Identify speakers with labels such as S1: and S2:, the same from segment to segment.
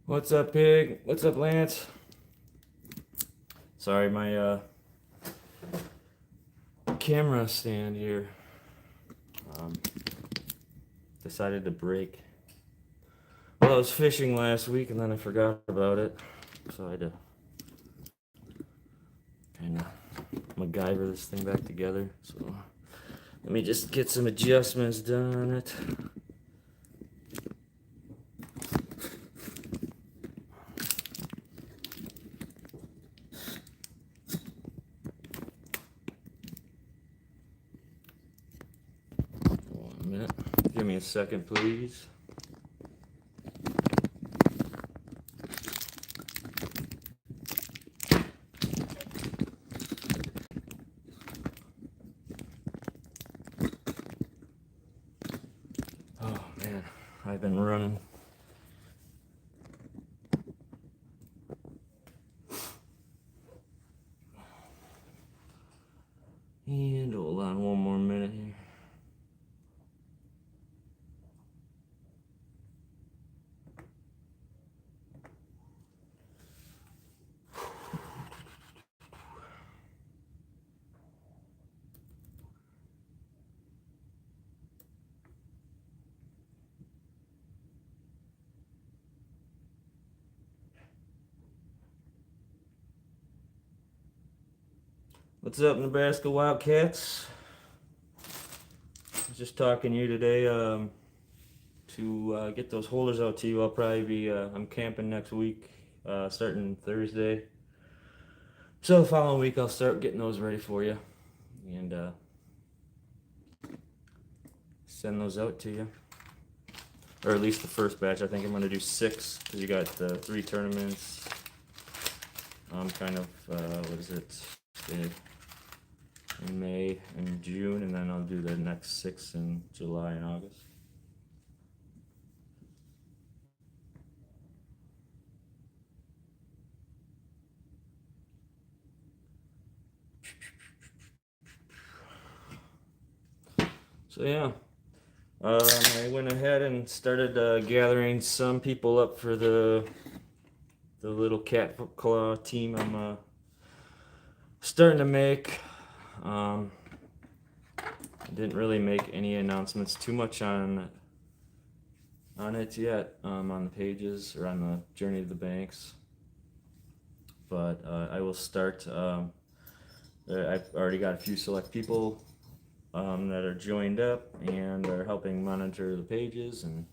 S1: What's up, Pig? What's up, Lance? Sorry, my camera stand here um, decided to break. Well, I was fishing last week and then I forgot about it, so I had to kind of MacGyver this thing back together. So let me just get some adjustments done on it. One minute. Give me a second, please. Oh man, I've been running. And hold on one more minute here. What's up, Nebraska Wildcats? I was just talking to you today to get those holders out to you. I'll probably be I'm camping next week, starting Thursday. So the following week I'll start getting those ready for you and send those out to you, or at least the first batch. I think I'm gonna do 6 because you got 3 tournaments. Kind of what is it? In May and June, and then I'll do the next 6 in July and August. So yeah, I went ahead and started gathering some people up for the little catclaw team I'm starting to make. I didn't really make any announcements too much on it yet, on the pages or on the Journey to the Banks, but I will start. I've already got a few select people that are joined up and are helping monitor the pages, and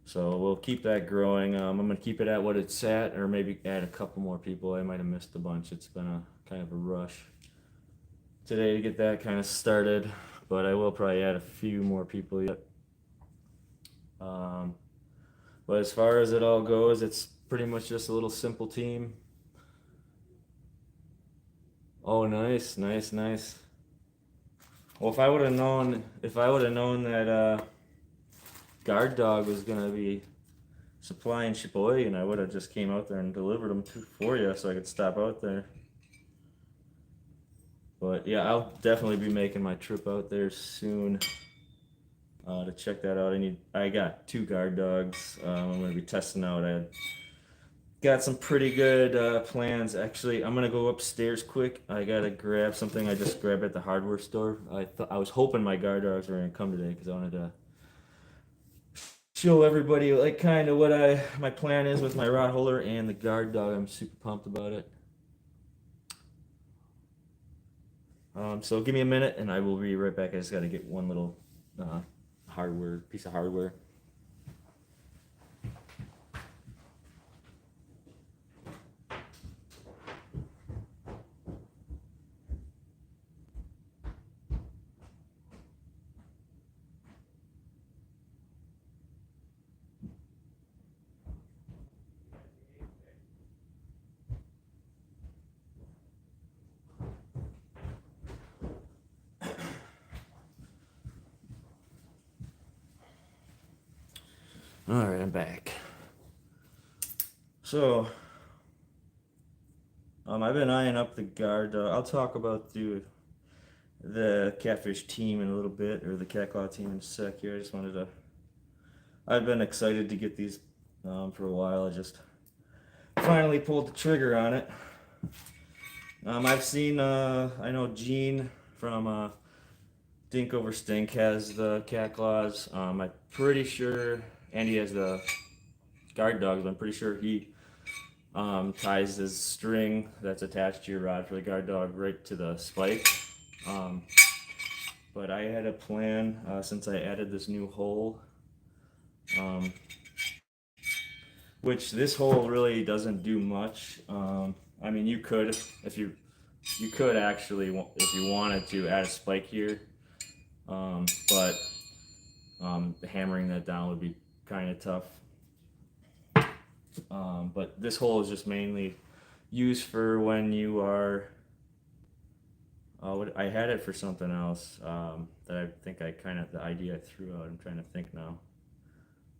S1: so we'll keep that growing. I'm gonna keep it at what it's at, or maybe add a couple more people. I might have missed a bunch. It's been a kind of a rush today to get that kind of started, but I will probably add a few more people yet. But as far as it all goes, it's pretty much just a little simple team. Oh, nice, nice, nice. Well, if I would have known that Guard Dog was gonna be supplying Sheboygan, I would have just came out there and delivered them for you, so I could stop out there. But yeah, I'll definitely be making my trip out there soon to check that out. I got 2 guard dogs. I'm gonna be testing out. I got some pretty good plans. Actually, I'm gonna go upstairs quick. I gotta grab something I just grabbed at the hardware store. I was hoping my guard dogs were gonna come today because I wanted to show everybody like kind of what my plan is with my rod holder and the guard dog. I'm super pumped about it. So give me a minute and I will be right back. I just got to get one little piece of hardware. All right, I'm back. So, I've been eyeing up the guard. I'll talk about the catfish team in a little bit, or the catclaw team in a sec here. I've been excited to get these for a while. I just finally pulled the trigger on it. I've seen, I know Gene from Dink Over Stink has the catclaws. I'm pretty sure Andy has the guard dogs. But I'm pretty sure he ties his string that's attached to your rod for the guard dog right to the spike. Um, but I had a plan since I added this new hole, um, which this hole really doesn't do much. I mean, you could, if you could actually, if you wanted to, add a spike here, but hammering that down would be kind of tough. But this hole is just mainly used for when you are. I had it for something else that I think the idea I threw out. I'm trying to think now.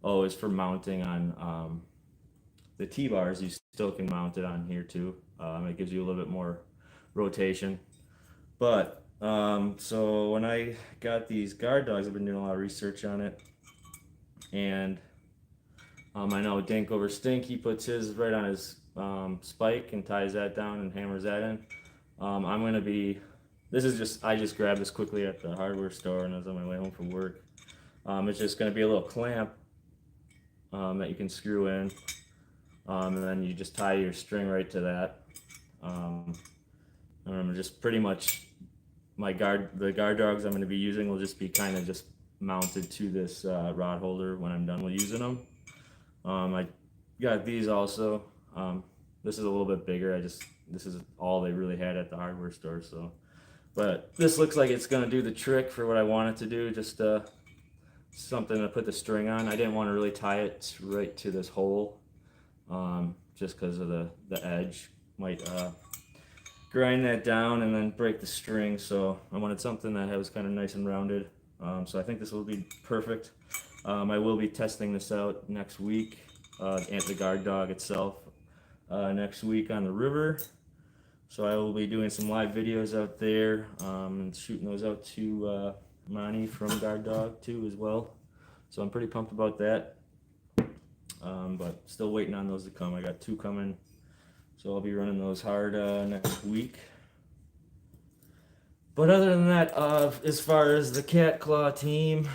S1: Oh, it's for mounting on the T-bars. You still can mount it on here too. It gives you a little bit more rotation. But so when I got these guard dogs, I've been doing a lot of research on it, and I know Dink Over Stink, he puts his right on his spike and ties that down and hammers that in. I'm gonna be. This is just I just grabbed this quickly at the hardware store and I was on my way home from work. It's just gonna be a little clamp that you can screw in, and then you just tie your string right to that. And I'm just pretty much the guard dogs I'm going to be using will just be kind of just mounted to this rod holder when I'm done with using them. I got these also. This is a little bit bigger. This is all they really had at the hardware store. So, but this looks like it's going to do the trick for what I want it to do. Just something to put the string on. I didn't want to really tie it right to this hole, just because of the edge might grind that down and then break the string. So I wanted something that was kind of nice and rounded. So I think this will be perfect. I will be testing this out next week, and the guard dog itself next week on the river. So I will be doing some live videos out there and shooting those out to Monty from Guard Dog too as well. So I'm pretty pumped about that. But still waiting on those to come. I got 2 coming. So I'll be running those hard next week. But other than that, as far as the catclaw team,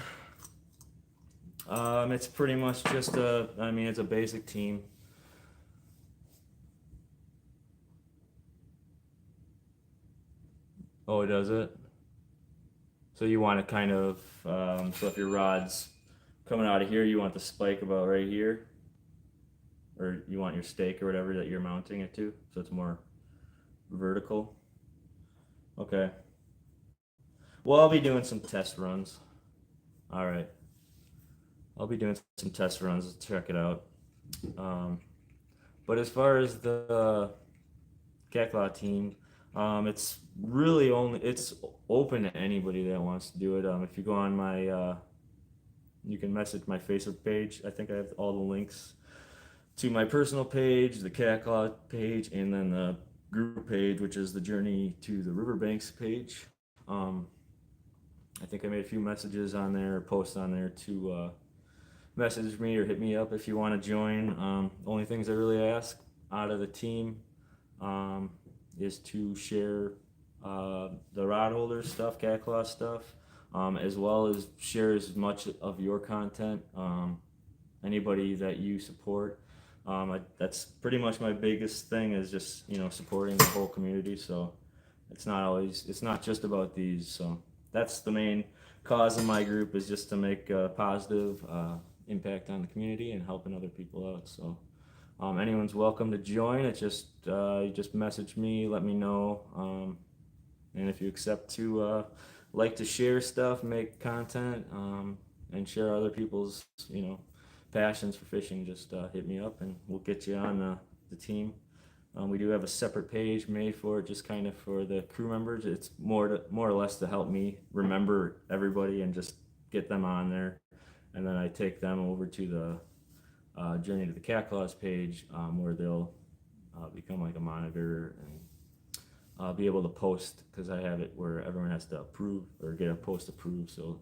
S1: it's pretty much just it's a basic team. Oh, it does it? So you want to kind of, so if your rod's coming out of here, you want the spike about right here, or you want your stake or whatever that you're mounting it to, so it's more vertical. Okay. Well, I'll be doing some test runs. All right. I'll be doing some test runs to check it out. But as far as the catclaw team, it's really it's open to anybody that wants to do it. If you go on my, you can message my Facebook page. I think I have all the links to my personal page, the catclaw page, and then the group page, which is the Journey to the Riverbanks page. I think I made a few messages on there, posts on there to message me or hit me up if you want to join. Only things I really ask out of the team is to share the rod holder stuff, catclaw stuff, as well as share as much of your content. Anybody that you support. That's pretty much my biggest thing is just supporting the whole community. So it's not just about these. So that's the main cause of my group, is just to make a positive impact on the community and helping other people out. So anyone's welcome to join. It's just you just message me, let me know, and if you accept to like to share stuff, make content, and share other people's passions for fishing, just hit me up and we'll get you on the team. We do have a separate page made for it, just kind of for the crew members. It's more or less to help me remember everybody and just get them on there, and then I take them over to the Journey to the Catclaws page, where they'll become like a monitor and be able to post, because I have it where everyone has to approve or get a post approved, so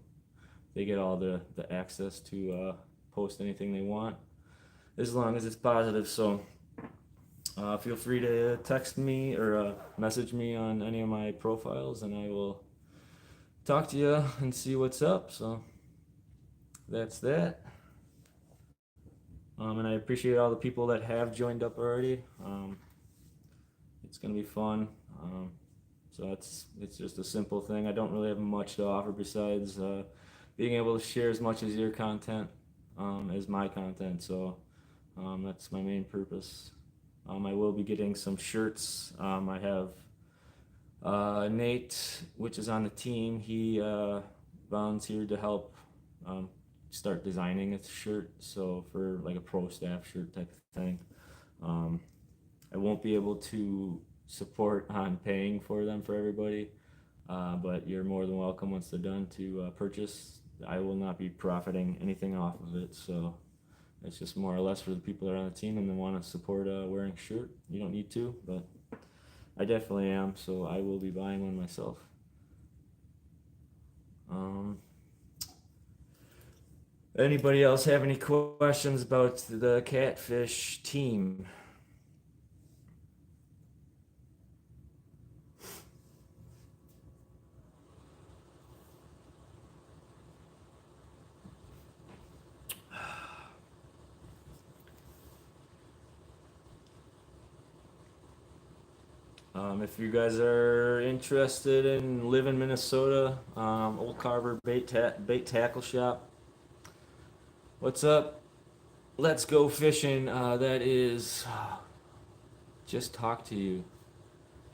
S1: they get all the access to post anything they want. as long as it's positive. So feel free to text me or message me on any of my profiles, and I will talk to you and see what's up. So that's that. And I appreciate all the people that have joined up already. It's gonna be fun. So it's just a simple thing. I don't really have much to offer besides being able to share as much as your content as my content. So that's my main purpose. I will be getting some shirts. I have Nate, which is on the team. He volunteered to help start designing a shirt. So for like a pro staff shirt type of thing. I won't be able to support on paying for them for everybody, but you're more than welcome once they're done to purchase. I will not be profiting anything off of it, so it's just more or less for the people that are on the team and they want to support wearing a shirt. You don't need to, but I definitely am, so I will be buying one myself. Anybody else have any questions about the catfish team? If you guys are interested in live in Minnesota, Old Carver Bait Tackle Shop. What's up? Let's go fishing. That is just talk to you,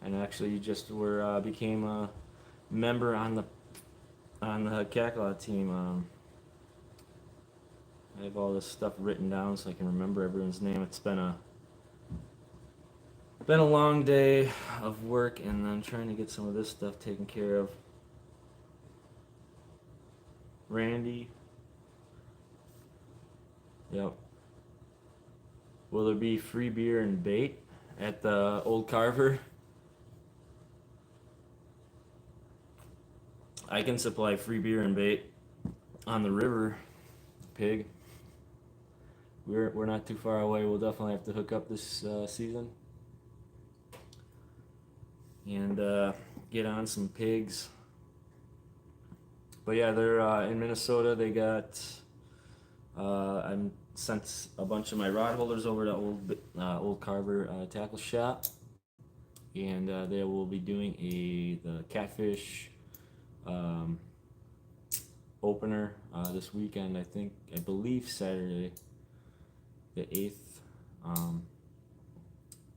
S1: and actually you just were became a member on the catclaw team. I have all this stuff written down so I can remember everyone's name. It's been a long day of work, and I'm trying to get some of this stuff taken care of. Randy. Yep. Will there be free beer and bait at the Old Carver? I can supply free beer and bait on the river, Pig. We're not too far away. We'll definitely have to hook up this season and get on some pigs. But yeah, they're in Minnesota. They got. I'm sent a bunch of my rod holders over to Old Carver Tackle Shop, and they will be doing the catfish opener this weekend. I believe Saturday, the 8th.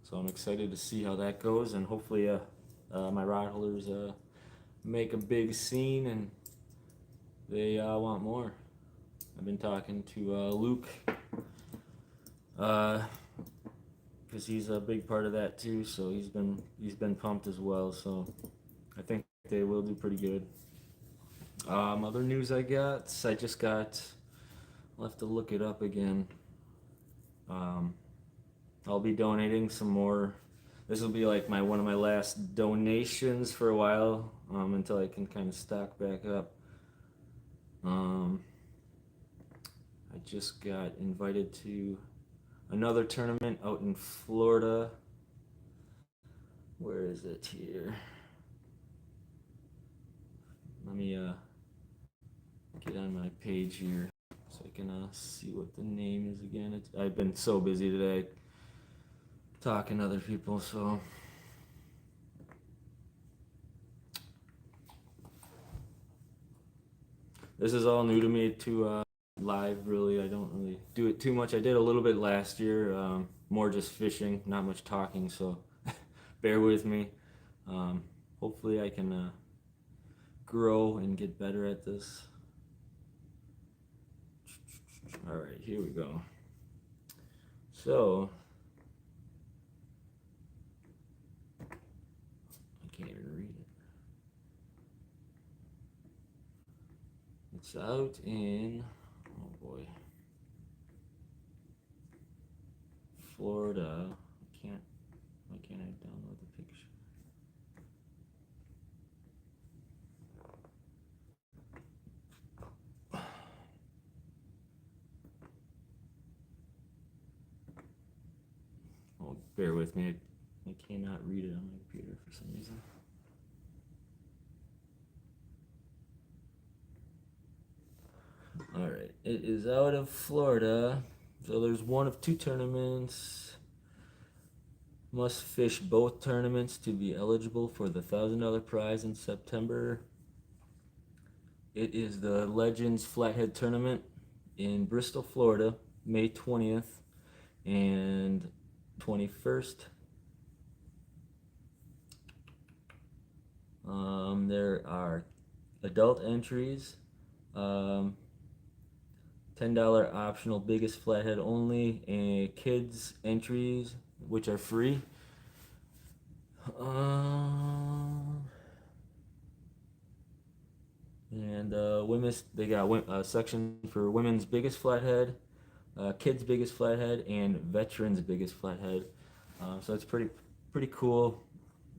S1: So I'm excited to see how that goes, and hopefully my rod holders make a big scene and they want more. I've been talking to Luke because he's a big part of that too, so he's been pumped as well, so I think they will do pretty good. Other news I just got, I'll have to look it up again. I'll be donating some more. This will be like one of my last donations for a while, until I can kind of stock back up. I just got invited to another tournament out in Florida. Where is it here? Let me get on my page here so I can see what the name is again. I've been so busy today talking to other people, so this is all new to me to live. Really, I don't really do it too much. I did a little bit last year, more just fishing, not much talking, so bear with me. Hopefully I can grow and get better at this. All right, here we go. So I can't even read it. It's out in, oh boy, Florida. Why can't I download the picture? Oh, bear with me. I cannot read it on my computer for some reason. All right, it is out of Florida. So there's one of two tournaments. Must fish both tournaments to be eligible for the $1,000 prize in September. It is the Legends Flathead Tournament in Bristol, Florida, May 20th and 21st. There are adult entries, $10 optional, biggest flathead only, and kids entries, which are free. And women's, they got a section for women's biggest flathead, kids biggest flathead, and veterans biggest flathead. So it's pretty cool.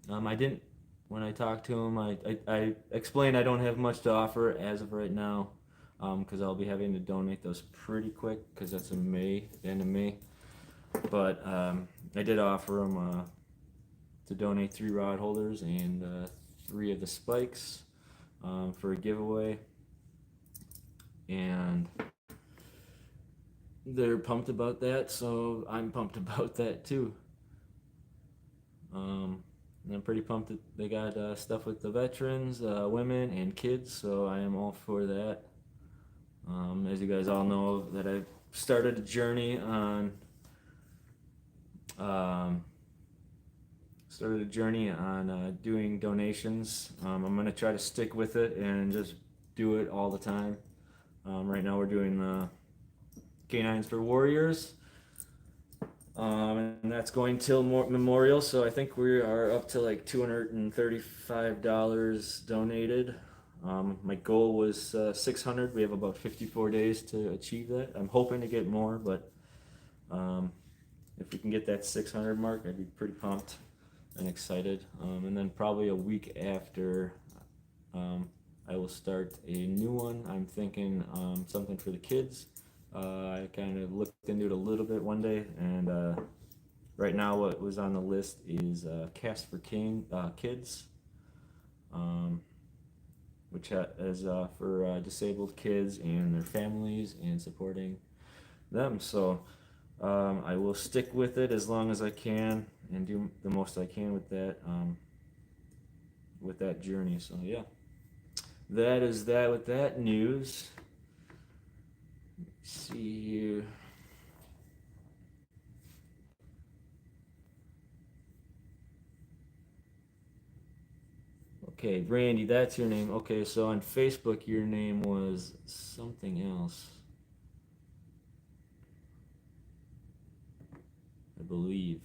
S1: I didn't, when I talked to him, I explained I don't have much to offer as of right now, because I'll be having to donate those pretty quick, because that's in May, the end of May. But I did offer him to donate 3 rod holders and 3 of the spikes for a giveaway, and they're pumped about that, so I'm pumped about that too. And I'm pretty pumped that they got stuff with the veterans, women, and kids, so I am all for that. As you guys all know, that I've started a journey on doing donations. I'm gonna try to stick with it and just do it all the time. Right now we're doing the Canines for Warriors, and that's going till Memorial, so I think we are up to like $235 donated. My goal was 600. We have about 54 days to achieve that. I'm hoping to get more, but if we can get that 600 mark, I'd be pretty pumped and excited. And then probably a week after, I will start a new one. I'm thinking something for the kids. I kind of looked into it a little bit one day, and right now what was on the list is Cast for Kids, which is for disabled kids and their families and supporting them. So I will stick with it as long as I can and do the most I can with that journey. So yeah, that is that with that news. Let's see here. Okay, Randy, that's your name. Okay, so on Facebook your name was something else, I believe.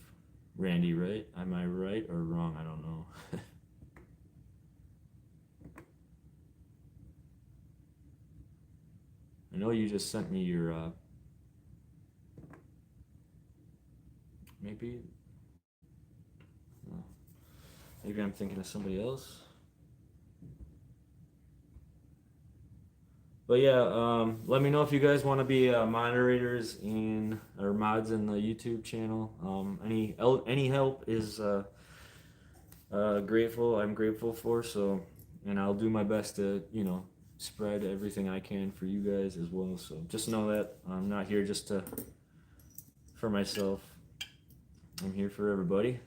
S1: Randy, right? Am I right or wrong? I don't know. I know you just sent me your maybe maybe I'm thinking of somebody else. But yeah, let me know if you guys want to be moderators in or mods in the YouTube channel. Any help is grateful. I'm grateful for. So, and I'll do my best to spread everything I can for you guys as well. So just know that I'm not here just for myself. I'm here for everybody.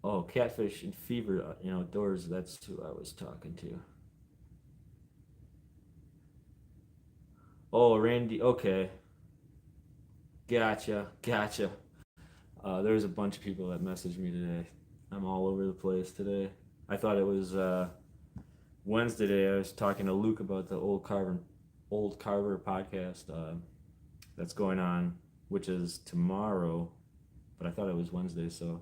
S1: Oh, Catfish and Fever, outdoors. That's who I was talking to. Oh, Randy. Okay, gotcha. There's a bunch of people that messaged me today. I'm all over the place today. I thought it was Wednesday day. I was talking to Luke about the Old Carver podcast that's going on, which is tomorrow, but I thought it was Wednesday, so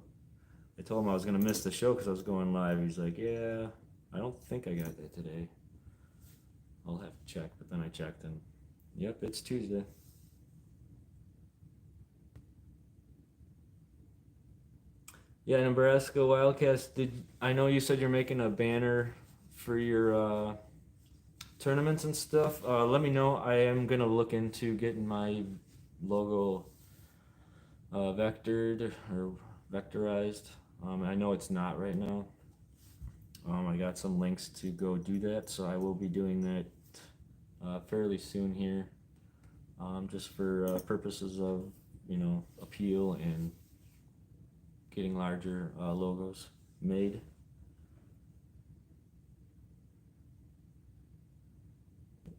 S1: I told him I was gonna miss the show because I was going live. He's like, "Yeah, I don't think I got that today. I'll have to check." But then I checked, and yep, it's Tuesday. Yeah, Nebraska Wildcats. I know you said you're making a banner for your tournaments and stuff? Let me know. I am gonna look into getting my logo vectored or vectorized. I know it's not right now. I got some links to go do that, so I will be doing that fairly soon here, just for purposes of appeal and getting larger logos made.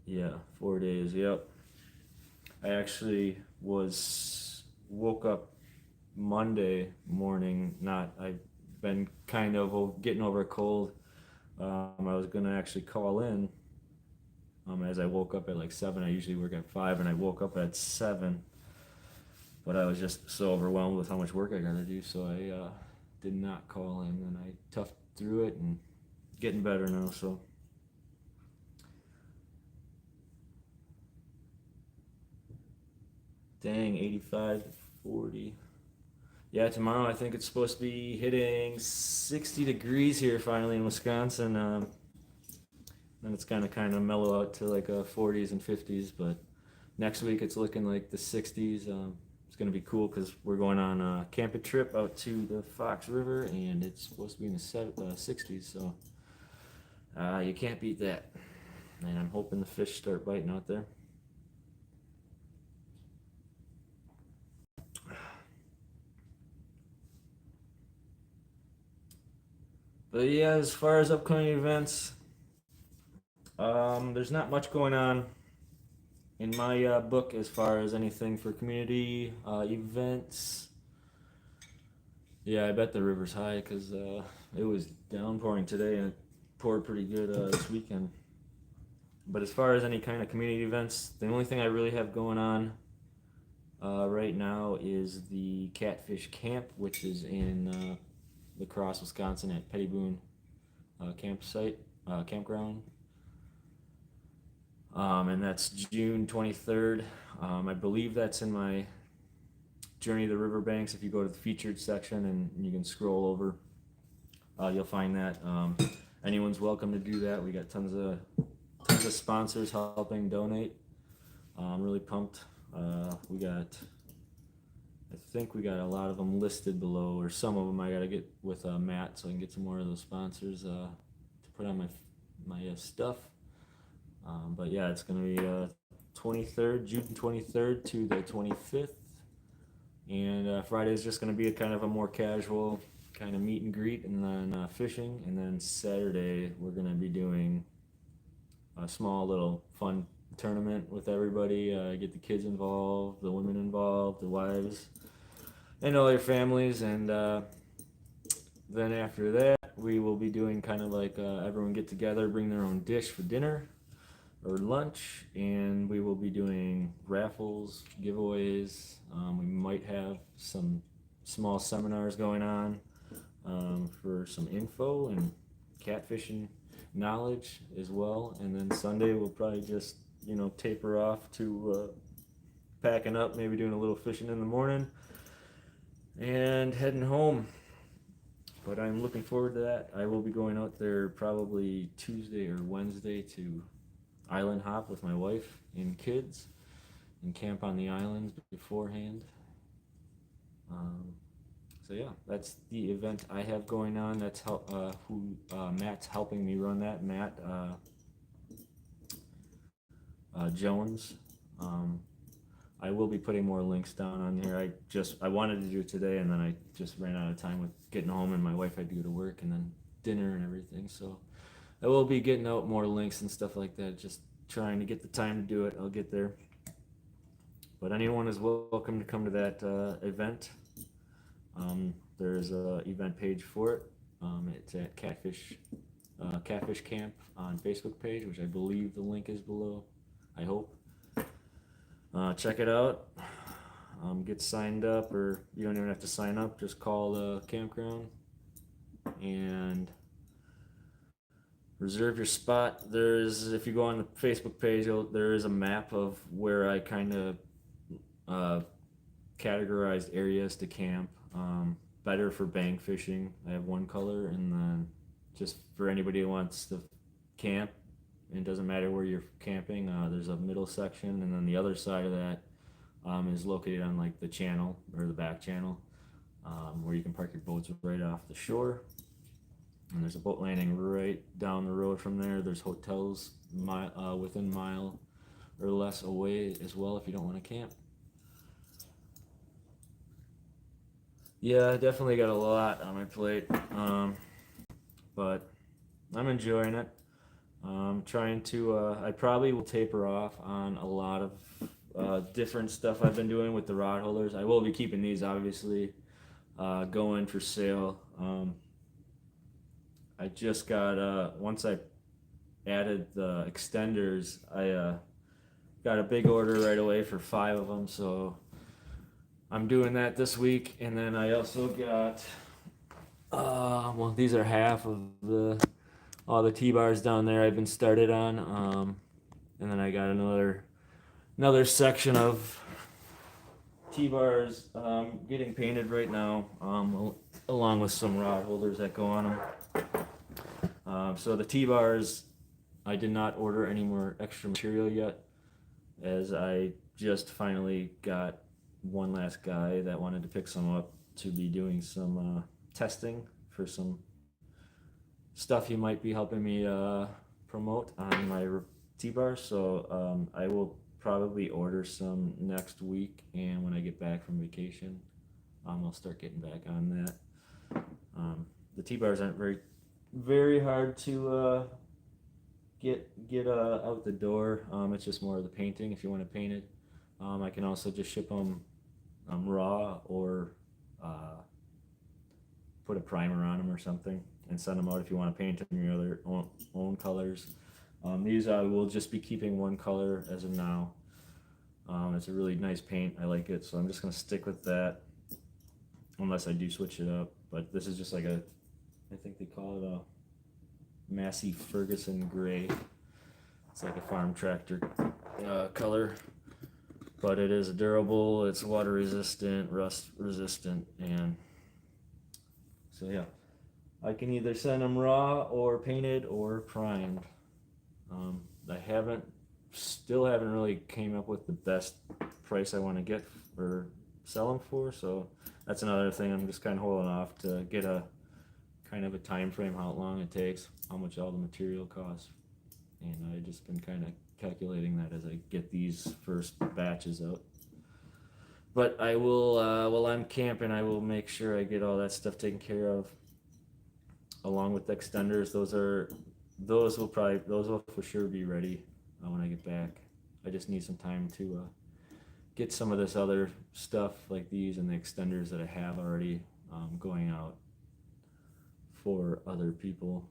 S1: Yeah, 4 days. Yep. I actually woke up Monday morning. Not I've been kind of getting over a cold. I was gonna actually call in. As I woke up at like 7. I usually work at 5, and I woke up at 7. But I was just so overwhelmed with how much work I gotta do, so I did not call in, and I toughed through it and getting better now. So dang, 85 to 40. Yeah, tomorrow I think it's supposed to be hitting 60 degrees here finally in Wisconsin. And it's kind of mellow out to like 40s and 50s, but next week it's looking like the 60s. It's gonna be cool because we're going on a camping trip out to the Fox River, and it's supposed to be in the 60s. So you can't beat that. And I'm hoping the fish start biting out there. But yeah, as far as upcoming events, there's not much going on in my book as far as anything for community events. Yeah, I bet the river's high because it was downpouring today, and it poured pretty good this weekend. But as far as any kind of community events, the only thing I really have going on right now is the Catfish Camp, which is in La Crosse, Wisconsin, at Pettyboone campground. And that's June 23rd. I believe that's in my Journey to the Riverbanks. If you go to the featured section and you can scroll over, you'll find that. Anyone's welcome to do that. We got tons of sponsors helping donate. I'm really pumped. I think we got a lot of them listed below, or some of them I got to get with Matt so I can get some more of those sponsors to put on my stuff. But yeah, it's gonna be June 23rd to the 25th, and Friday is just gonna be a kind of a more casual kind of meet and greet, and then fishing, and then Saturday we're gonna be doing a small little fun tournament with everybody. Get the kids involved, the women involved, the wives, and all their families, and then after that we will be doing kind of like everyone get together, bring their own dish for dinner or lunch, and we will be doing raffles, giveaways. We might have some small seminars going on for some info and catfishing knowledge as well. And then Sunday we'll probably just taper off to packing up, maybe doing a little fishing in the morning and heading home. But I'm looking forward to that. I will be going out there probably Tuesday or Wednesday to island hop with my wife and kids and camp on the islands beforehand. So yeah, that's the event I have going on. That's who Matt's helping me run that. Matt Jones. I will be putting more links down on here. I wanted to do it today, and then I just ran out of time with getting home, and my wife had to go to work, and then dinner and everything. So I will be getting out more links and stuff like that. Just trying to get the time to do it. I'll get there. But anyone is welcome to come to that event. There's a event page for it. It's at Catfish Camp on Facebook page, which I believe the link is below. I hope. Check it out. Get signed up, or you don't even have to sign up. Just call the campground and reserve your spot. If you go on the Facebook page, there is a map of where I kind of categorized areas to camp. Better for bank fishing, I have one color, and then just for anybody who wants to camp, it doesn't matter where you're camping, there's a middle section, and then the other side of that is located on like the channel or the back channel, where you can park your boats right off the shore. And there's a boat landing right down the road from there. There's hotels within mile or less away as well if you don't want to camp. Yeah, I definitely got a lot on my plate, but I'm enjoying it. Trying to, I probably will taper off on a lot of different stuff I've been doing with the rod holders. I will be keeping these obviously going for sale. I just got, once I added the extenders, I got a big order right away for 5 of them, so I'm doing that this week. And then I also got, well, these are half of all the T-bars down there I've been started on. And then I got another section of T-bars getting painted right now, along with some rod holders that go on them. So the T-bars, I did not order any more extra material yet, as I just finally got one last guy that wanted to pick some up to be doing some testing for some stuff he might be helping me promote on my T-bars. So I will probably order some next week, and when I get back from vacation, I'll start getting back on that. The T-bars aren't very hard to get out the door. It's just more of the painting if you want to paint it. I can also just ship them raw, or put a primer on them or something and send them out if you want to paint them your other own colors. These I will just be keeping one color as of now. It's a really nice paint. I like it, so I'm just going to stick with that unless I do switch it up. But this is just like I think they call it a Massey Ferguson gray. It's like a farm tractor color, but it is durable, it's water resistant, rust resistant, and so yeah, I can either send them raw or painted or primed. I still haven't really came up with the best price I want to get or sell them for, so that's another thing. I'm just kind of holding off to get a kind of a time frame, how long it takes, how much all the material costs, and I've just been kind of calculating that as I get these first batches out. But I will, while I'm camping, I will make sure I get all that stuff taken care of, along with the extenders. Those will for sure be ready when I get back. I just need some time to get some of this other stuff like these and the extenders that I have already going out for other people,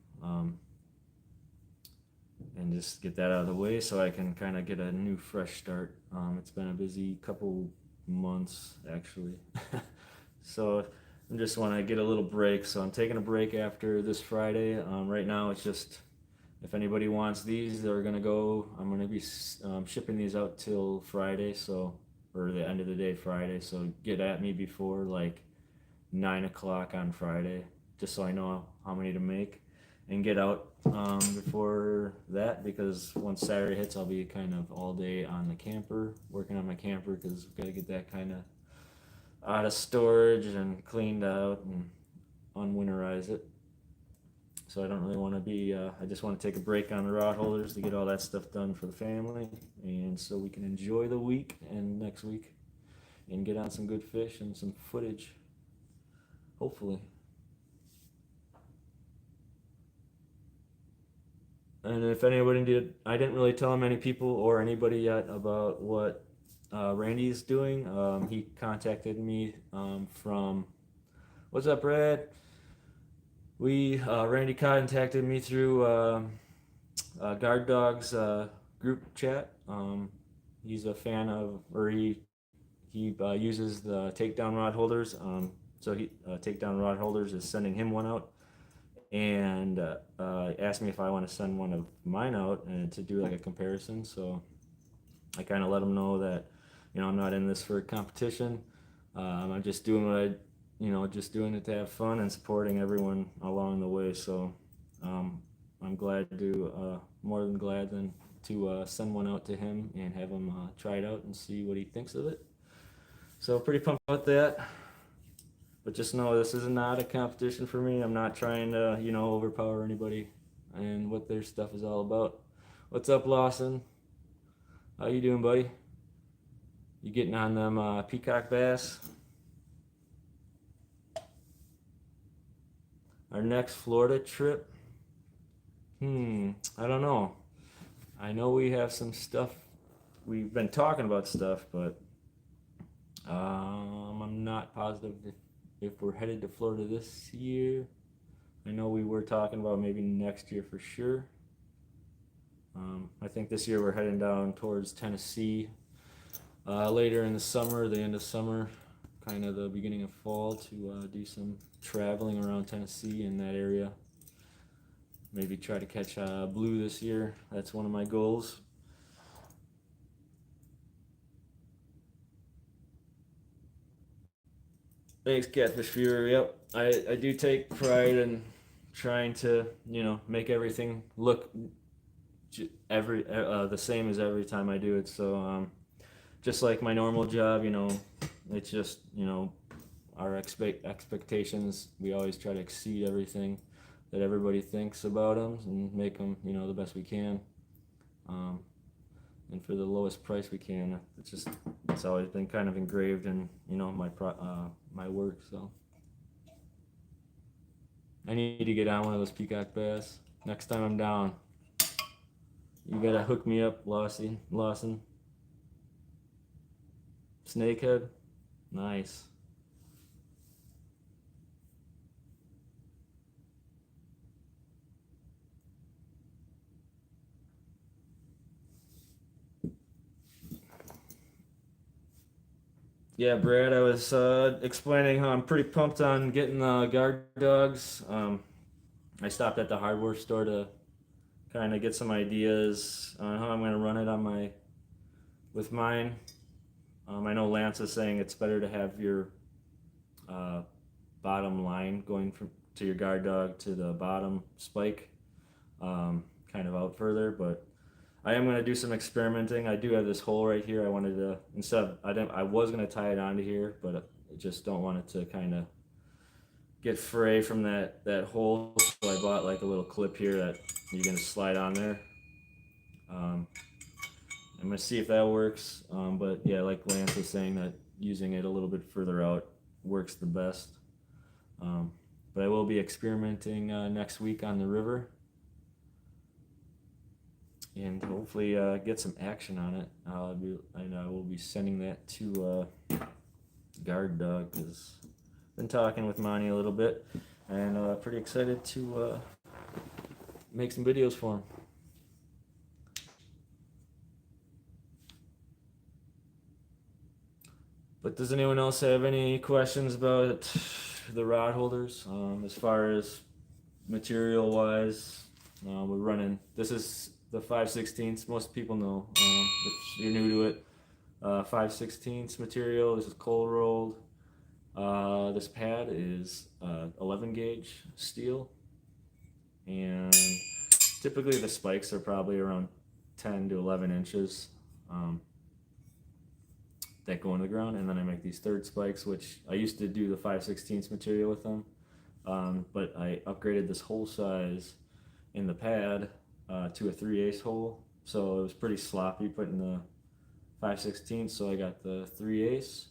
S1: and just get that out of the way so I can kind of get a new fresh start. It's been a busy couple months actually. So I just want to get a little break, so I'm taking a break after this Friday. Right now it's just, if anybody wants these, they're gonna go. I'm gonna be shipping these out till Friday, or the end of the day Friday, so get at me before like 9 o'clock on Friday, just so I know how many to make and get out before that, because once Saturday hits, I'll be kind of all day on the camper, working on my camper, because I've got to get that kind of out of storage and cleaned out and unwinterize it. So I don't really want to be, I just want to take a break on the rod holders to get all that stuff done for the family, and so we can enjoy the week and next week and get on some good fish and some footage, hopefully. And if anybody did, I didn't really tell many people or anybody yet about what Randy's doing. He contacted me from, what's up, Brad? Randy contacted me through Guard Dogs group chat. He's a fan of, or he uses the takedown rod holders. So takedown rod holders is sending him one out, and asked me if I want to send one of mine out and to do like a comparison. So I kind of let him know that, I'm not in this for a competition. I'm just doing what just doing it to have fun and supporting everyone along the way. So I'm more than glad to send one out to him and have him try it out and see what he thinks of it. So pretty pumped about that. But just know this is not a competition for me. I'm not trying to, overpower anybody and what their stuff is all about. What's up, Lawson? How you doing, buddy? You getting on them peacock bass? Our next Florida trip? I don't know. I know we have some stuff. We've been talking about stuff, but I'm not positive if we're headed to Florida this year. I know we were talking about maybe next year for sure. I think this year we're heading down towards Tennessee later in the summer, the end of summer, kind of the beginning of fall, to do some traveling around Tennessee in that area. Maybe try to catch blue this year. That's one of my goals. Thanks, Catfish Viewer. Yep, I do take pride in trying to, make everything look the same as every time I do it. So just like my normal job, it's just, our expectations. We always try to exceed everything that everybody thinks about them and make them, the best we can, and for the lowest price we can. It's always been kind of engraved in, my work. So I need to get on one of those peacock bass next time I'm down. You gotta hook me up, Lawson. Snakehead, nice. Yeah, Brad, I was explaining how I'm pretty pumped on getting the guard dogs. I stopped at the hardware store to kind of get some ideas on how I'm going to run it with mine. I know Lance is saying it's better to have your bottom line going to your guard dog to the bottom spike, kind of out further, but I am going to do some experimenting. I do have this hole right here. I wanted to, I was going to tie it onto here, but I just don't want it to kind of get fray from that hole. So I bought like a little clip here that you're going to slide on there. I'm going to see if that works. But yeah, like Lance was saying, that using it a little bit further out works the best. But I will be experimenting next week on the river, and hopefully get some action on it. I will be sending that to Guard Dog, because I've been talking with Monty a little bit, and pretty excited to make some videos for him. But does anyone else have any questions about the rod holders? As far as material wise, we're running, this is the 5/16. Most people know, if you're new to it, 5/16 material. This is cold rolled. This pad is 11 gauge steel, and typically the spikes are probably around 10 to 11 inches that go in the ground, and then I make these third spikes, which I used to do the 5/16 material with them, but I upgraded this hole size in the pad to a 3/8 hole, so it was pretty sloppy putting the 5/16, so I got the 3/8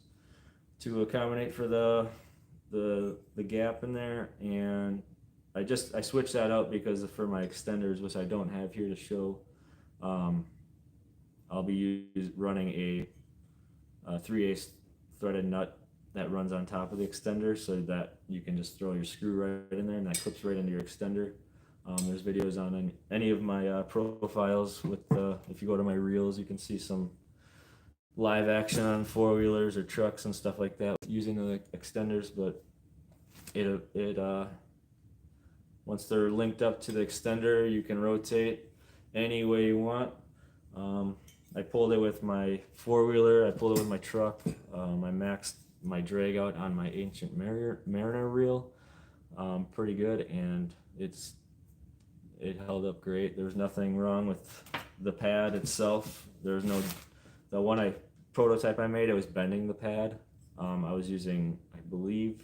S1: to accommodate for the gap in there, and I switched that out because for my extenders, which I don't have here to show, I'll be running a 3/8 threaded nut that runs on top of the extender, so that you can just throw your screw right in there and that clips right into your extender. There's videos on any of my profiles with if you go to my reels, you can see some live action on four-wheelers or trucks and stuff like that using the extenders. But it once they're linked up to the extender, you can rotate any way you want. I pulled it with my four-wheeler, I pulled it with my truck. I maxed my drag out on my Ancient Mariner reel pretty good, and it held up great. There was nothing wrong with the pad itself. The prototype I made, it was bending the pad, I was using, I believe,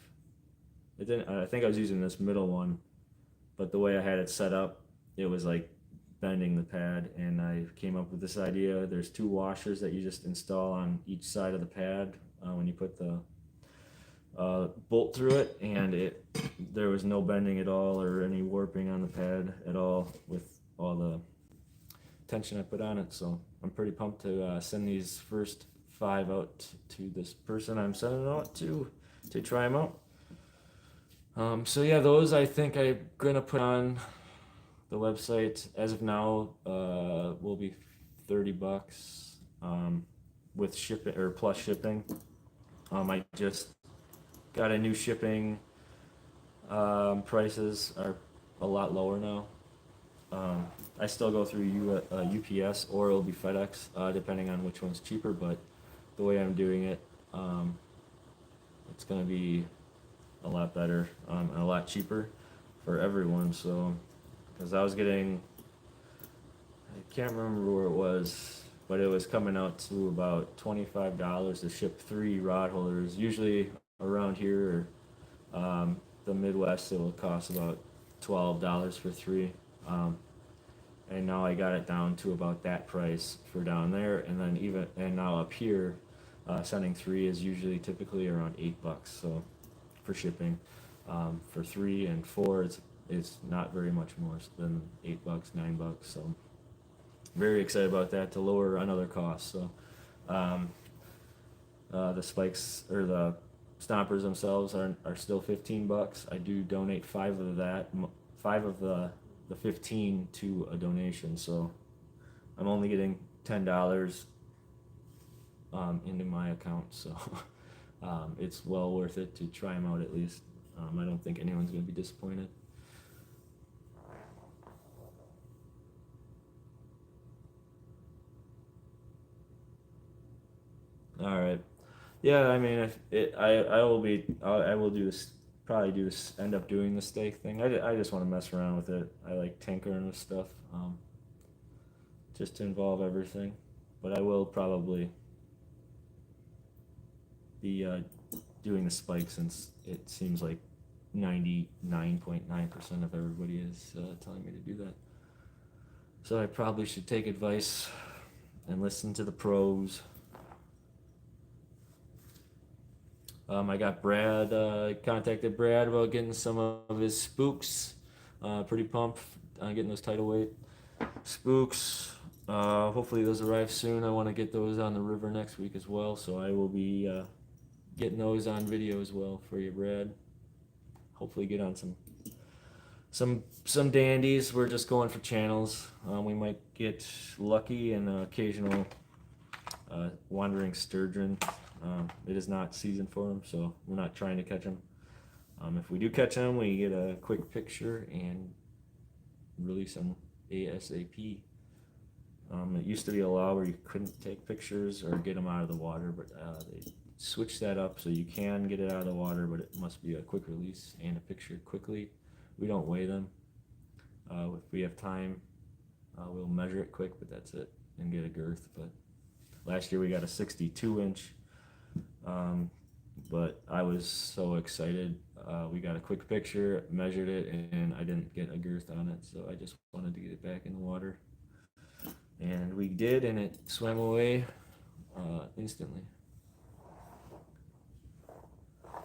S1: it didn't. I think I was using this middle one, but the way I had it set up, it was like bending the pad, and I came up with this idea. There's two washers that you just install on each side of the pad when you put the bolt through it, and there was no bending at all or any warping on the pad at all with all the tension I put on it. So I'm pretty pumped to send these first 5 out to this person I'm sending it out to try them out. So yeah, those I think I'm gonna put on the website. As of now, will be $30 with shipping or plus shipping. I just got a new shipping. Prices are a lot lower now. I still go through UPS or it'll be FedEx, depending on which one's cheaper. But the way I'm doing it, it's gonna be a lot better and a lot cheaper for everyone. So, because I was getting, I can't remember where it was, but it was coming out to about $25 to ship 3 rod holders. Usually around here, the Midwest, it will cost about $12 for 3. And now I got it down to about that price for down there, and then now up here, sending 3 is usually typically around $8. So for shipping, for 3 and 4, it's not very much more than $8, $9. So very excited about that to lower another cost. So the spikes or the stompers themselves are still $15. I do donate 5 of that, 5 of the 15 to a donation. So I'm only getting $10 into my account. So it's well worth it to try them out at least. I don't think anyone's going to be disappointed. All right. Yeah, I mean, if it, I will do this, probably do this, end up doing the steak thing. I just want to mess around with it. I like tinkering with stuff, just to involve everything. But I will probably be doing the spike since it seems like 99.9% of everybody is telling me to do that. So I probably should take advice and listen to the pros. I got Brad, contacted Brad about getting some of his spooks. Pretty pumped on getting those tidal weight spooks. Hopefully those arrive soon. I want to get those on the river next week as well, so I will be getting those on video as well for you, Brad. Hopefully get on some dandies. We're just going for channels. We might get lucky and occasional wandering sturgeon. It is not season for them, so we're not trying to catch them. If we do catch them, we get a quick picture and release them ASAP. It used to be a law where you couldn't take pictures or get them out of the water, but they switched that up so you can get it out of the water, but it must be a quick release and a picture quickly. We don't weigh them. If we have time, we'll measure it quick, but that's it, and get a girth. But last year we got a 62-inch. But I was so excited. We got a quick picture, measured it, and I didn't get a girth on it, so I just wanted to get it back in the water. And we did, and it swam away instantly.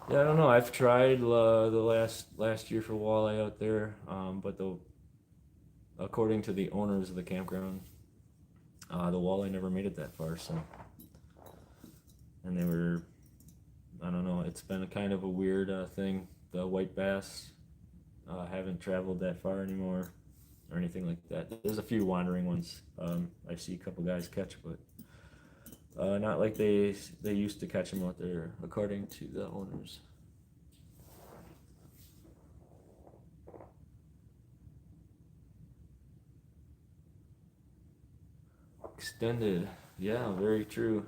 S1: Yeah, I don't know. I've tried the last year for walleye out there, but according to the owners of the campground, the walleye never made it that far. So, and they were, I don't know. It's been a kind of a weird thing. The white bass haven't traveled that far anymore, or anything like that. There's a few wandering ones. I see a couple guys catch, but not like they used to catch them out there, according to the owners. Extended, yeah, very true.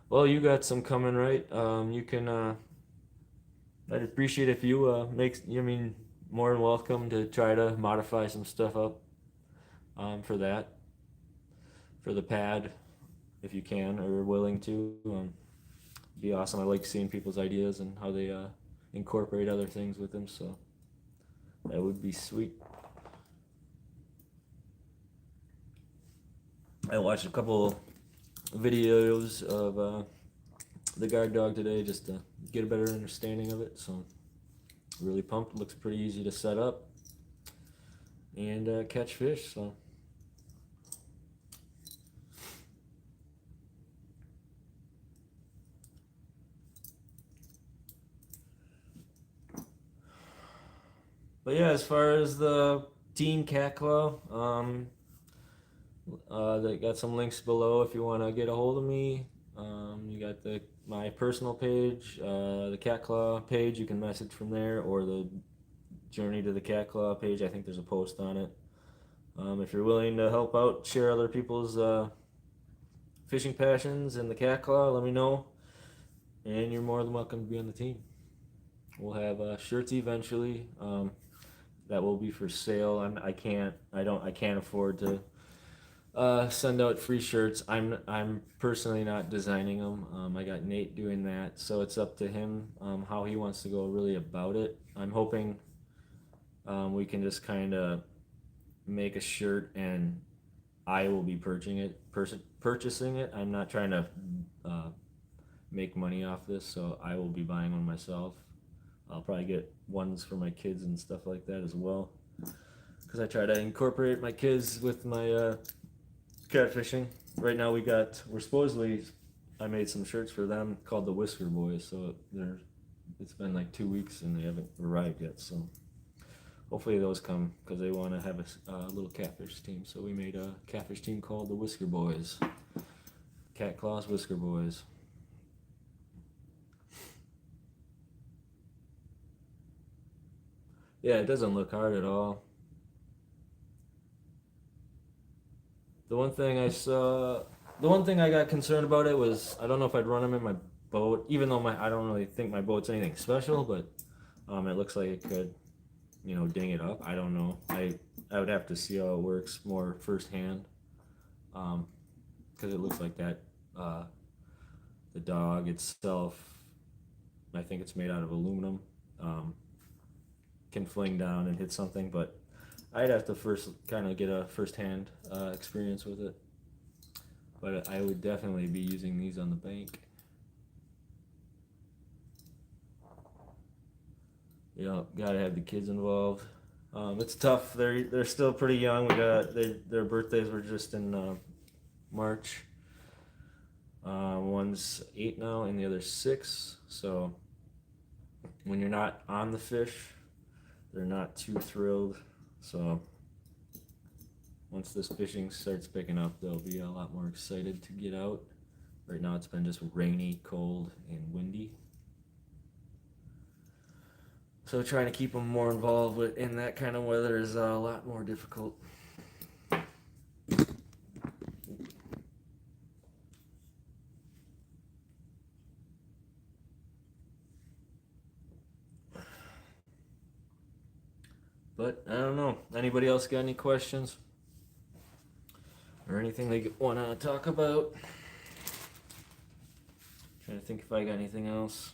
S1: Well, you got some coming, right? You can. I'd appreciate if you I mean, more than welcome to try to modify some stuff up for that, for the pad, if you can or are willing to. be awesome. I like seeing people's ideas and how they incorporate other things with them, so that would be sweet. I watched a couple videos of the guard dog today just to get a better understanding of it, so really pumped. Looks pretty easy to set up and catch fish, so but yeah, as far as the team catclaw, they got some links below if you want to get a hold of me. You got my personal page, the catclaw page. You can message from there, or the Journey to the Catclaw page. I think there's a post on it. If you're willing to help out, share other people's fishing passions in the catclaw, let me know. And you're more than welcome to be on the team. We'll have shirts eventually. That will be for sale. I can't afford to send out free shirts. I'm personally not designing them. I got Nate doing that, so it's up to him how he wants to go really about it. I'm hoping we can just kind of make a shirt and I will be purchasing it. I'm not trying to make money off this, so I will be buying one myself. I'll probably get ones for my kids and stuff like that as well, because I try to incorporate my kids with my catfishing. Right now I made some shirts for them called the Whisker Boys, so it's been like 2 weeks and they haven't arrived yet, so hopefully those come, because they want to have a little catfish team. So we made a catfish team called the Whisker Boys. Catclaws Whisker Boys. Yeah, it doesn't look hard at all. The one thing I got concerned about it was I don't know if I'd run them in my boat, even though I don't really think my boat's anything special, but it looks like it could, ding it up. I don't know. I would have to see how it works more firsthand, because it looks like that. The dog itself, I think it's made out of aluminum, can fling down and hit something, but I'd have to first kind of get a firsthand experience with it. But I would definitely be using these on the bank. Gotta have the kids involved. It's tough. They're still pretty young. Their birthdays were just in March. One's 8 now, and the other's 6. So when you're not on the fish, they're not too thrilled. So once this fishing starts picking up, they'll be a lot more excited to get out. Right now it's been just rainy, cold, and windy. So trying to keep them more involved in that kind of weather is a lot more difficult. But I don't know. Anybody else got any questions? Or anything they want to talk about? Trying to think if I got anything else.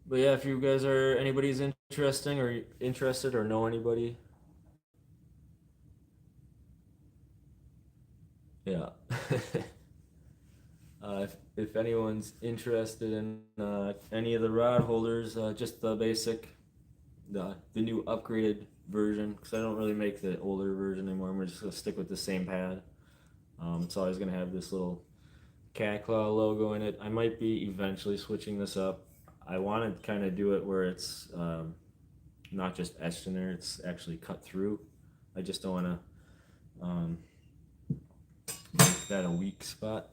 S1: But yeah, if you guys anybody's interested or know anybody. Yeah. If anyone's interested in any of the rod holders, just the basic, the new upgraded version, because I don't really make the older version anymore. We're just gonna stick with the same pad. It's always gonna have this little catclaw logo in it. I might be eventually switching this up. I want to kind of do it where it's not just etched in there; it's actually cut through. I just don't want to make that a weak spot.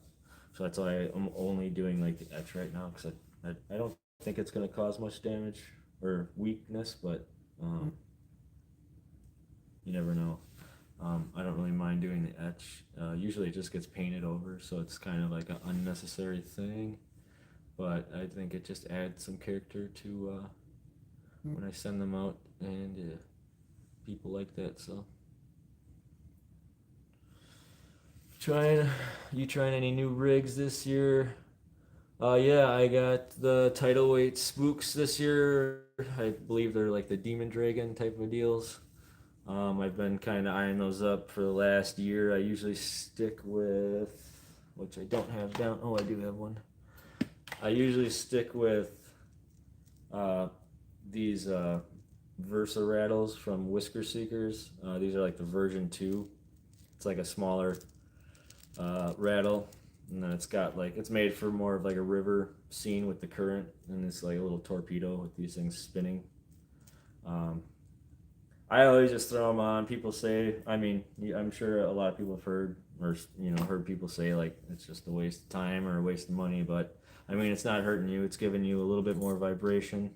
S1: So that's why I'm only doing like the etch right now, because I don't think it's going to cause much damage or weakness, but you never know. I don't really mind doing the etch. Usually it just gets painted over, so it's kind of like an unnecessary thing, but I think it just adds some character to when I send them out, and people like that, so. Trying, you trying any new rigs this year? Yeah, I got the tidal weight spooks this year. I believe they're like the Demon Dragon type of deals. I've been kind of eyeing those up for the last year. I usually stick with, which I don't have down. Oh, I do have one. I usually stick with uh, these Versa rattles from Whisker Seekers. These are like the version 2. It's like a smaller rattle, and then it's got like, it's made for more of like a river scene with the current, and it's like a little torpedo with these things spinning. Um, I always just throw them on. People say, I mean, I'm sure a lot of people have heard, or heard people say like it's just a waste of time or a waste of money, but I mean, it's not hurting you. It's giving you a little bit more vibration.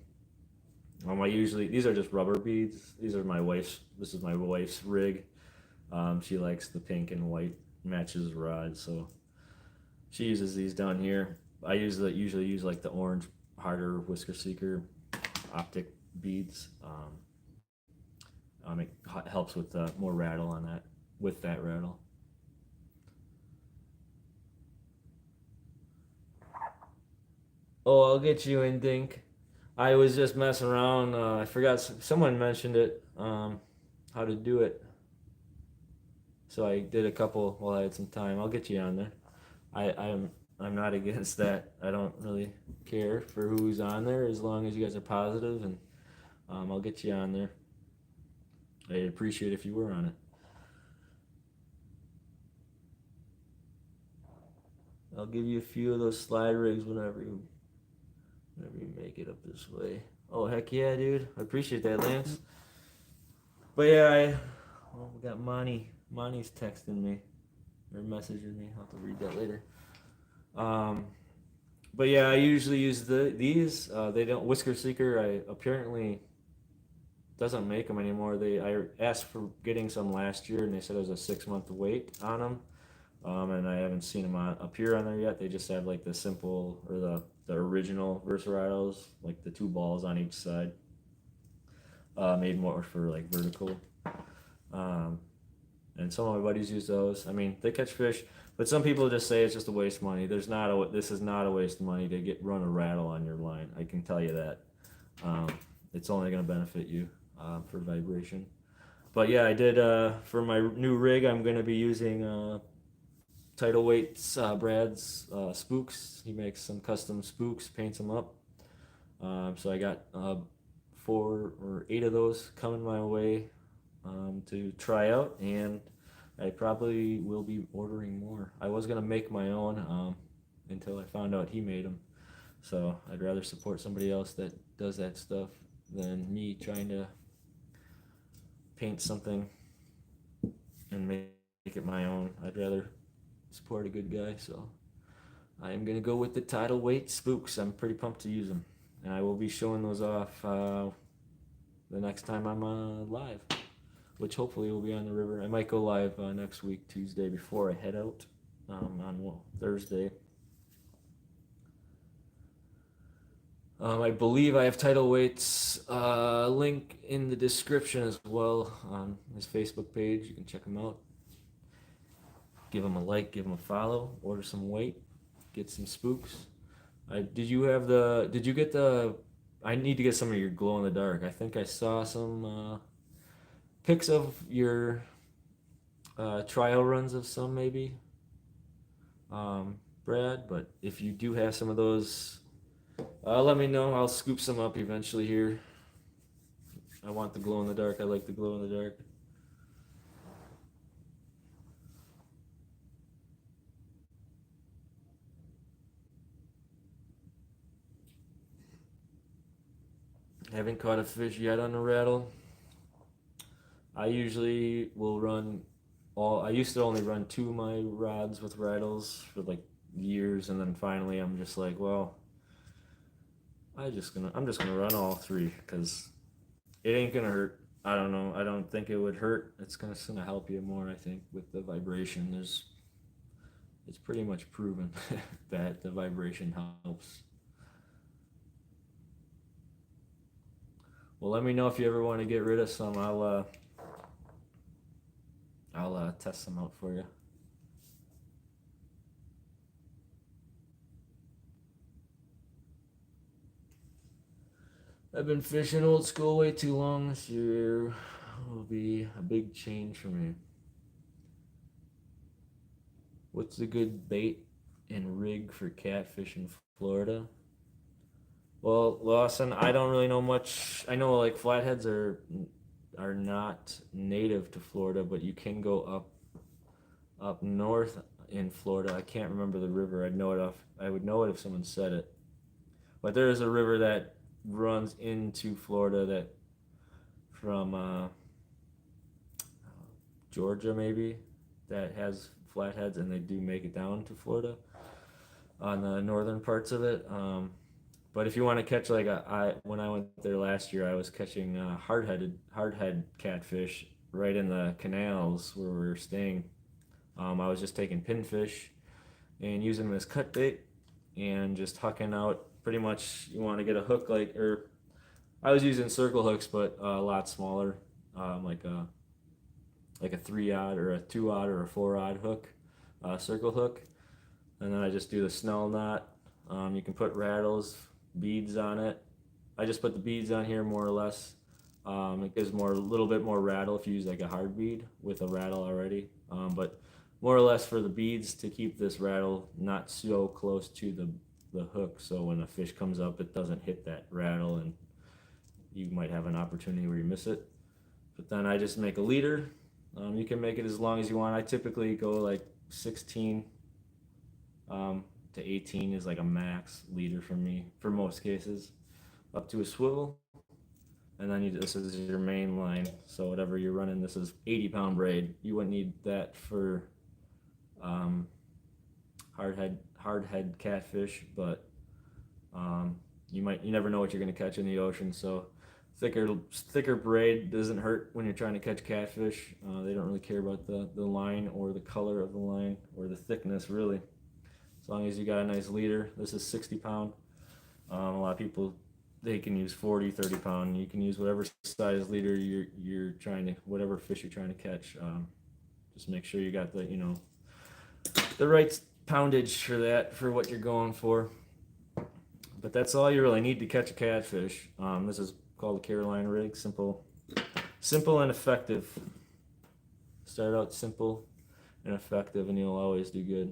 S1: I usually, these are just rubber beads. These are my wife's. This is my wife's rig. She likes the pink and white, matches the rod, so she uses these down here. I usually use like the orange, harder Whisker Seeker optic beads. It helps with more rattle on that, with that rattle. Oh, I'll get you in, Dink. I was just messing around. I forgot, someone mentioned it, how to do it. So I did a couple while I had some time. I'll get you on there. I'm not against that. I don't really care for who's on there as long as you guys are positive, and I'll get you on there. I'd appreciate if you were on it. I'll give you a few of those slide rigs whenever you make it up this way. Oh heck yeah, dude! I appreciate that, Lance. But yeah, we got Monty. Monty's texting me or messaging me. I'll have to read that later. But yeah, I usually use these. They don't, Whisker Seeker. I apparently doesn't make them anymore. I asked for getting some last year, and they said it was a 6-month wait on them. And I haven't seen them appear on there yet. They just have like the simple, or the original Versaritos, like the 2 balls on each side, made more for like vertical. And some of my buddies use those. I mean, they catch fish, but some people just say it's just a waste of money. This is not a waste of money to run a rattle on your line. I can tell you that. It's only going to benefit you for vibration. But yeah, I did, for my new rig, I'm going to be using Tidal Weight's Brad's spooks. He makes some custom spooks, paints them up. So I got 4 or 8 of those coming my way to try out, and I probably will be ordering more. I was gonna make my own until I found out he made them, so I'd rather support somebody else that does that stuff than me trying to paint something and make it my own. I'd rather support a good guy, so I am gonna go with the Tidal Weight spooks. I'm pretty pumped to use them, and I will be showing those off the next time I'm live, which hopefully will be on the river. I might go live next week, Tuesday, before I head out on Thursday. I believe I have Tidal Weight's link in the description as well on his Facebook page. You can check him out. Give him a like, give him a follow, order some weight, get some spooks. Did you get the, I need to get some of your glow in the dark. I think I saw some pics of your trial runs of some, maybe, Brad, but if you do have some of those, let me know. I'll scoop some up eventually here. I want the glow in the dark. I like the glow in the dark. Haven't caught a fish yet on the rattle. I usually will run I used to only run 2 of my rods with rattles for like years, and then finally I'm just like, well, I'm just gonna run all 3 because it ain't gonna hurt. I don't know. I don't think it would hurt. It's gonna help you more, I think, with the vibration. It's pretty much proven that the vibration helps. Well, let me know if you ever want to get rid of some. I'll test some out for you. I've been fishing old school way too long. This year will be a big change for me. What's a good bait and rig for catfish in Florida? Well, Lawson, I don't really know much. I know like flatheads are not native to Florida, but you can go up north in Florida. I can't remember the river. I'd know it off. I would know it if someone said it. But there is a river that runs into Florida that from Georgia maybe that has flatheads, and they do make it down to Florida on the northern parts of it. But if you want to catch like when I went there last year, I was catching hardhead catfish right in the canals where we were staying. I was just taking pinfish and using them as cut bait and just hucking out. Pretty much, you want to get a hook or I was using circle hooks, but a lot smaller, like a 3-aught or a 2-aught or a 4-aught hook, circle hook, and then I just do the snell knot. You can put rattles, beads on it. I just put the beads on here more or less. It gives a little bit more rattle if you use like a hard bead with a rattle already, but more or less for the beads to keep this rattle not so close to the hook, so when a fish comes up it doesn't hit that rattle and you might have an opportunity where you miss it. But then I just make a leader. You can make it as long as you want. I typically go like 16 to 18 is like a max leader for me for most cases, up to a swivel. And then this is your main line, so whatever you're running, this is 80-pound braid. You wouldn't need that for hardhead catfish, but you never know what you're going to catch in the ocean. So thicker braid doesn't hurt when you're trying to catch catfish. They don't really care about the line or the color of the line or the thickness really, as long as you got a nice leader. This is 60-pound. A lot of people, they can use 40, 30-pound. You can use whatever size leader you're trying to, whatever fish you're trying to catch. Just make sure you got the right poundage for what you're going for. But that's all you really need to catch a catfish. This is called a Carolina rig. Simple and effective. Start out simple and effective, and you'll always do good.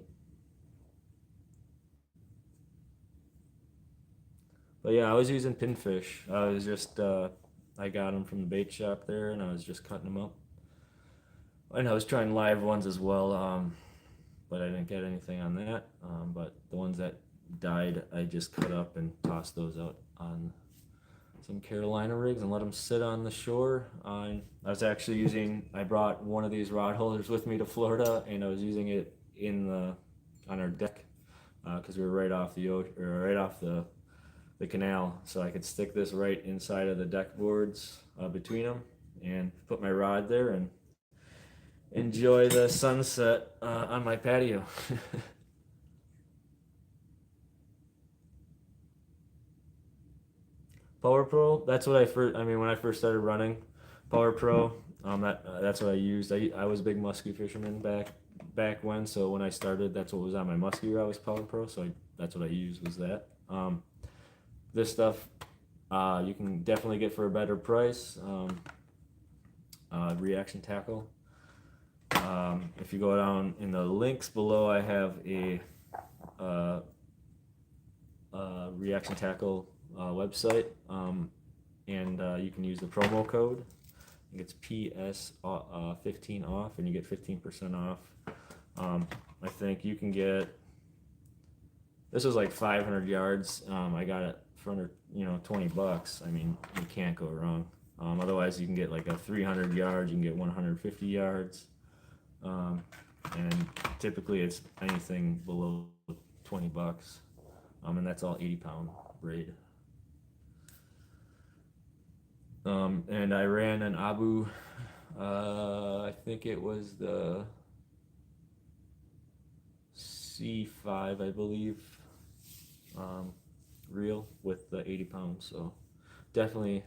S1: But yeah, I was using pinfish. I was just I got them from the bait shop there, and I was just cutting them up. And I was trying live ones as well, but I didn't get anything on that. But the ones that died, I just cut up and tossed those out on some Carolina rigs and let them sit on the shore. I was actually I brought one of these rod holders with me to Florida, and I was using it on our deck because we were right off the canal, so I could stick this right inside of the deck boards between them and put my rod there and enjoy the sunset on my patio. Power Pro, that's what when I first started running Power Pro, that's what I used. I was a big muskie fisherman back when, so when I started, that's what was on my muskie rod was Power Pro, so that's what I used was that. This stuff you can definitely get for a better price. Reaction tackle. If you go down in the links below, I have a reaction tackle website, and you can use the promo code. I think it's PS 15 off, and you get 15% off. I think you can get, this was like 500 yards. I got it for under $20. I mean, you can't go wrong. Otherwise, you can get like a 300 yards. You can get 150 yards. And typically it's anything below $20, and that's all 80-pound braid. And I ran an Abu, I think it was the C5, I believe, reel with the 80 pounds, so definitely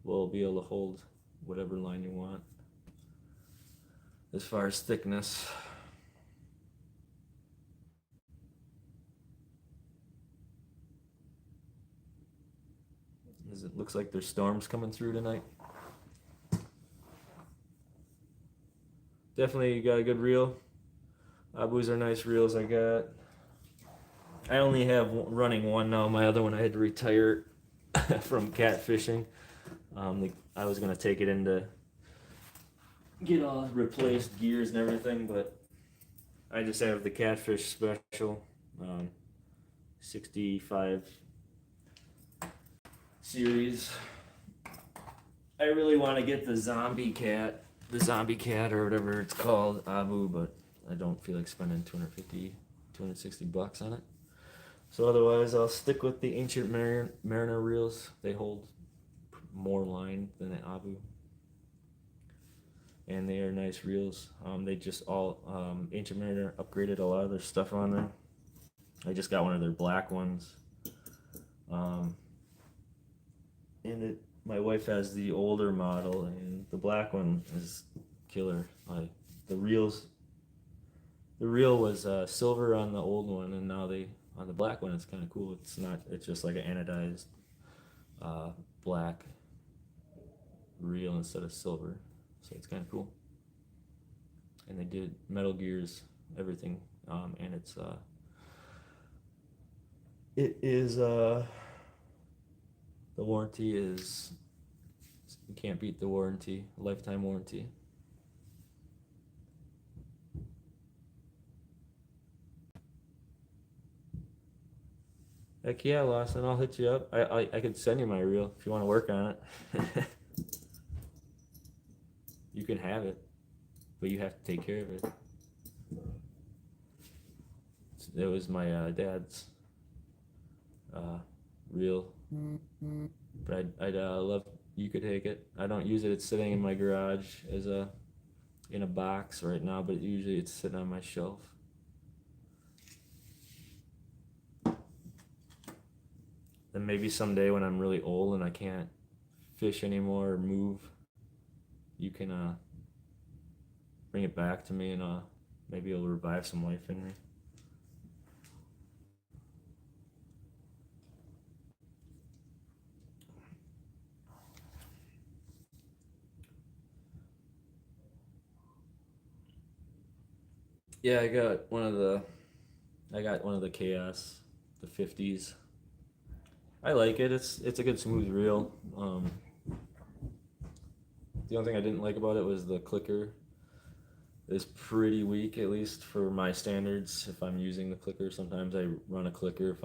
S1: will be able to hold whatever line you want. As far as thickness, because it looks like there's storms coming through tonight. Definitely got a good reel. Abus are nice reels I got. I only have running one now. My other one I had to retire from catfishing. I was gonna take it in to get all replaced gears and everything, but I just have the Catfish Special 65 series. I really want to get the zombie cat or whatever it's called, Abu, but I don't feel like spending 250, 260 bucks on it. So otherwise, I'll stick with the Ancient Mariner reels. They hold more line than the Abu, and they are nice reels. They just all Ancient Mariner upgraded a lot of their stuff on there. I just got one of their black ones, and my wife has the older model, and the black one is killer. The reel was silver on the old one, and now on the black one it's kind of cool. It's just like an anodized black reel instead of silver, so it's kind of cool. And they did metal gears, everything, and the warranty is, you can't beat the warranty, lifetime warranty. Heck yeah, Lawson, I'll hit you up. I could send you my reel if you want to work on it. You can have it, but you have to take care of it. It was my dad's reel, but I'd love, you could take it. I don't use it. It's sitting in my garage in a box right now, but usually it's sitting on my shelf. Then maybe someday when I'm really old and I can't fish anymore or move, you can bring it back to me, and maybe it'll revive some life in me. Yeah, I got one of the Chaos, the 50s. I like it. It's a good smooth reel. The only thing I didn't like about it was the clicker is pretty weak, at least for my standards. If I'm using the clicker, sometimes I run a clicker.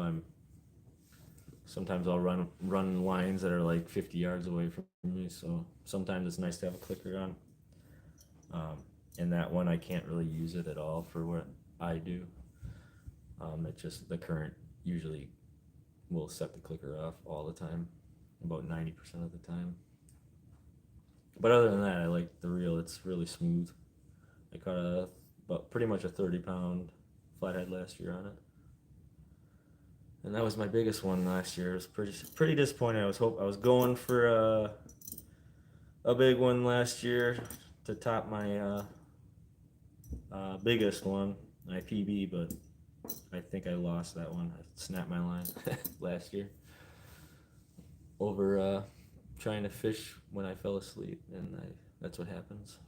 S1: Sometimes I'll run lines that are like 50 yards away from me. So sometimes it's nice to have a clicker on. And that one, I can't really use it at all for what I do. It just, the current usually will set the clicker off all the time, about 90% of the time. But other than that, I like the reel. It's really smooth. I caught about pretty much a 30-pound flathead last year on it, and that was my biggest one last year. It was pretty disappointing. I was going for a big one last year to top my biggest one, my PB, but I think I lost that one. I snapped my line last year over trying to fish when I fell asleep, and that's what happens.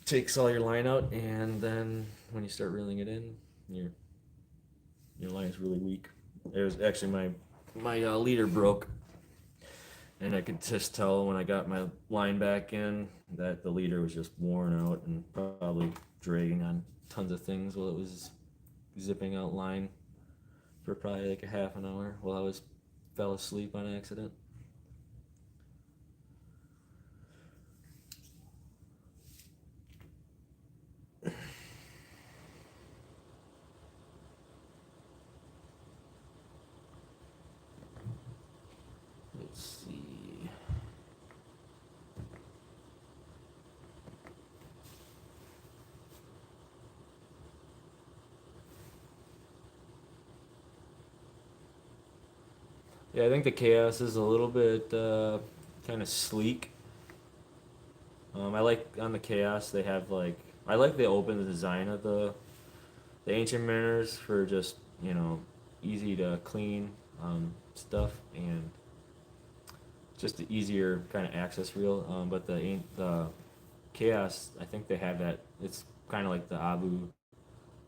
S1: Takes all your line out, and then when you start reeling it in, your line is really weak. It was actually my leader broke, and I could just tell when I got my line back in that the leader was just worn out and probably dragging on tons of things while it was zipping out line for probably like a half an hour while I fell asleep on accident. Let's see. Yeah, I think the Chaos is a little bit kind of sleek. I like on the Chaos they have I like the open design of the Ancient Mariners for just easy to clean stuff, and just the easier kind of access reel. But the Chaos, I think they have that. It's kind of like the Abu,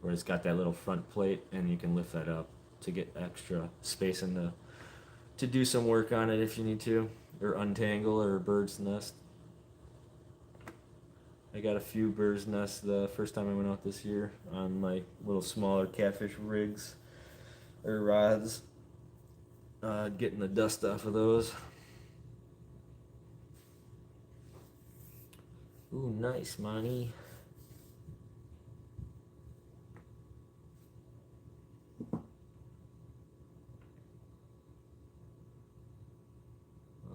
S1: where it's got that little front plate, and you can lift that up to get extra space in the to do some work on it if you need to, or untangle or bird's nest. I got a few bird's nests the first time I went out this year on my little smaller catfish rigs or rods. Getting the dust off of those. Ooh, nice, Monty.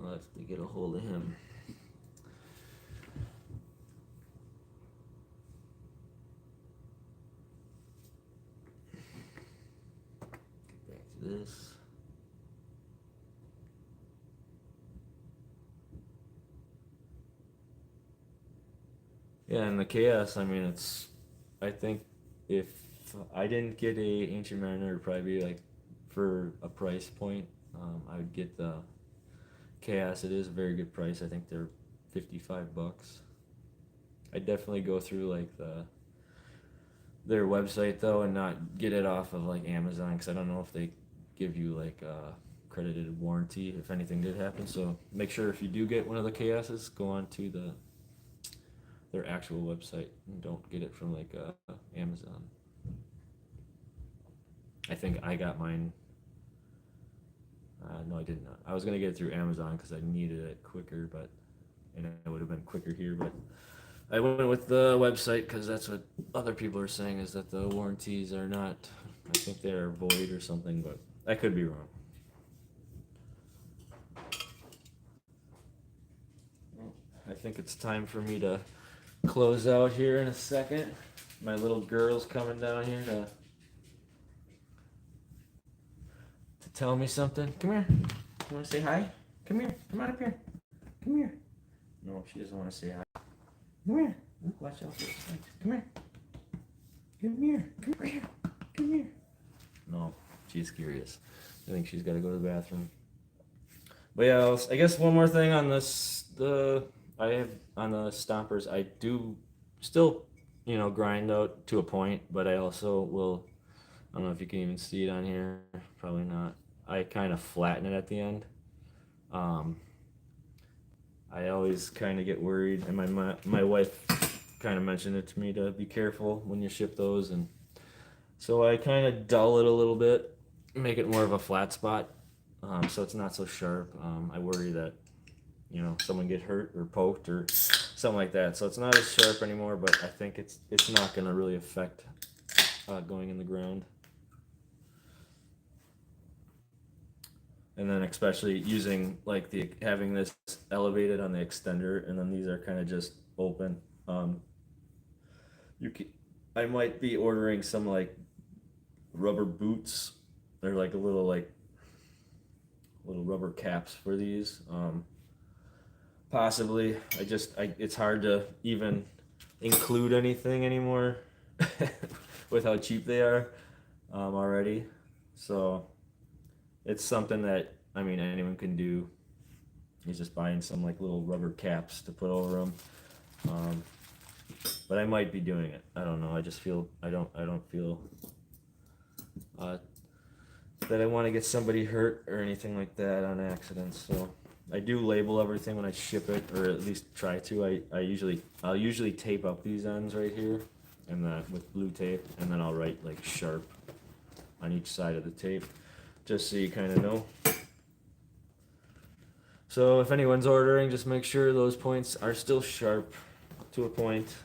S1: I'll have to get a hold of him. Get back to this. Yeah, and the Chaos, I mean, I think if I didn't get a Ancient Mariner, it'd probably be like, for a price point, I would get the Chaos. It is a very good price. I think they're $55. I'd definitely go through like their website though, and not get it off of like Amazon, because I don't know if they give you like a credited warranty if anything did happen. So make sure if you do get one of the Chaoses, go on to their actual website and don't get it from like Amazon. I think I got mine. No, I did not. I was gonna get it through Amazon because I needed it quicker, and it would have been quicker here. But I went with the website because that's what other people are saying, is that the warranties are not. I think they are void or something, but I could be wrong. I think it's time for me to close out here in a second. My little girl's coming down here to tell me something. Come here. You want to say hi? Come here. Come on up here. Come here. No, she doesn't want to say hi. Come here. Watch out for the snakes. Come here. Come here. Come here. Come here. No, she's curious. I think she's got to go to the bathroom. But yeah, I guess one more thing on this. I have on the stompers. I do still, grind out to a point, but I also will. I don't know if you can even see it on here. Probably not. I kind of flatten it at the end. I always kind of get worried, and my wife kind of mentioned it to me to be careful when you ship those, and so I kind of dull it a little bit, make it more of a flat spot, so it's not so sharp. I worry that someone get hurt or poked or something like that, so it's not as sharp anymore. But I think it's not going to really affect going in the ground. And then especially using like having this elevated on the extender, and then these are kind of just open. I might be ordering some like rubber boots. They're like little rubber caps for these. Possibly. It's hard to even include anything anymore with how cheap they are already. So it's something that anyone can do. He's just buying some like little rubber caps to put over them. But I might be doing it. I don't know. I just feel I don't feel that I want to get somebody hurt or anything like that on accident. So I do label everything when I ship it, or at least try to. I'll usually tape up these ends right here, and with blue tape, and then I'll write like sharp on each side of the tape, just so you kind of know. So if anyone's ordering, just make sure those points are still sharp to a point,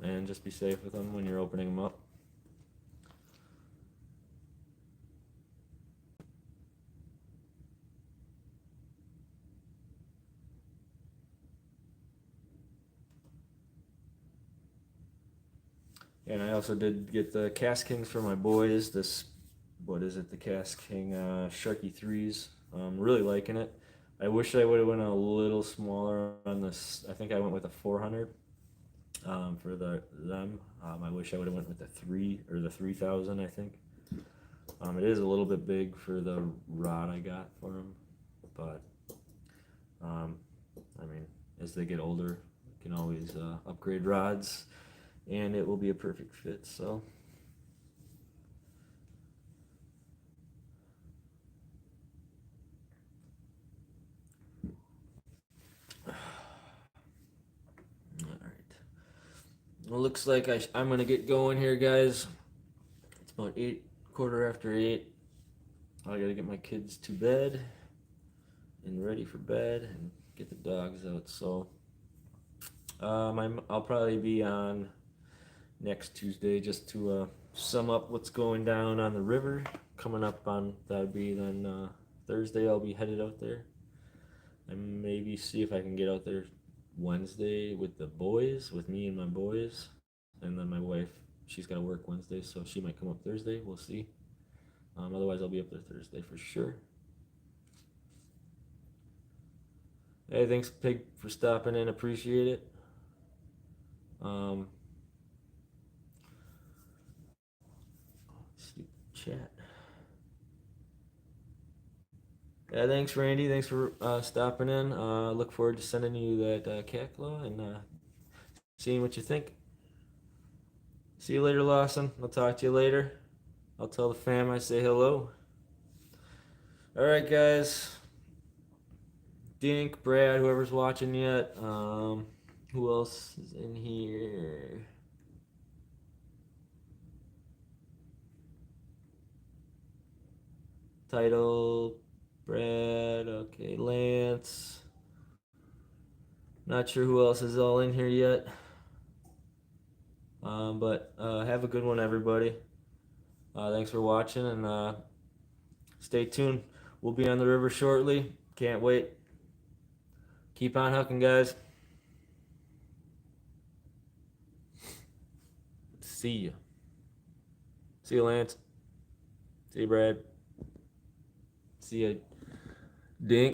S1: and just be safe with them when you're opening them up. And I also did get the Cast Kings for my boys. The Cast King Sharky 3s. Really liking it. I wish I would have went a little smaller on this. I think I went with a 400 for them. I wish I would have went with the 3 or the 3000. I think it is a little bit big for the rod I got for them. But I mean, as they get older, you can always upgrade rods, and it will be a perfect fit. So. Alright. Well, looks like I'm going to get going here, guys. It's about 8, 8:15. I got to get my kids to bed and ready for bed and get the dogs out. So I'll probably be on next Tuesday just to sum up what's going down on the river. Coming up on, that would be then Thursday, I'll be headed out there. And maybe see if I can get out there Wednesday with the boys, with me and my boys. And then my wife, she's got to work Wednesday, so she might come up Thursday. We'll see. Otherwise, I'll be up there Thursday for sure. Hey, thanks, Pig, for stopping in. Appreciate it. Let's see, chat. Yeah, thanks, Randy. Thanks for stopping in. Look forward to sending you that catclaw and seeing what you think. See you later, Lawson. I'll talk to you later. I'll tell the fam I say hello. All right, guys. Dink, Brad, whoever's watching yet. Who else is in here? Title, Brad, okay, Lance. Not sure who else is all in here yet. But have a good one, everybody. Thanks for watching, and stay tuned. We'll be on the river shortly. Can't wait. Keep on hooking, guys. See you. See you, Lance. See you, Brad. See you, Dink.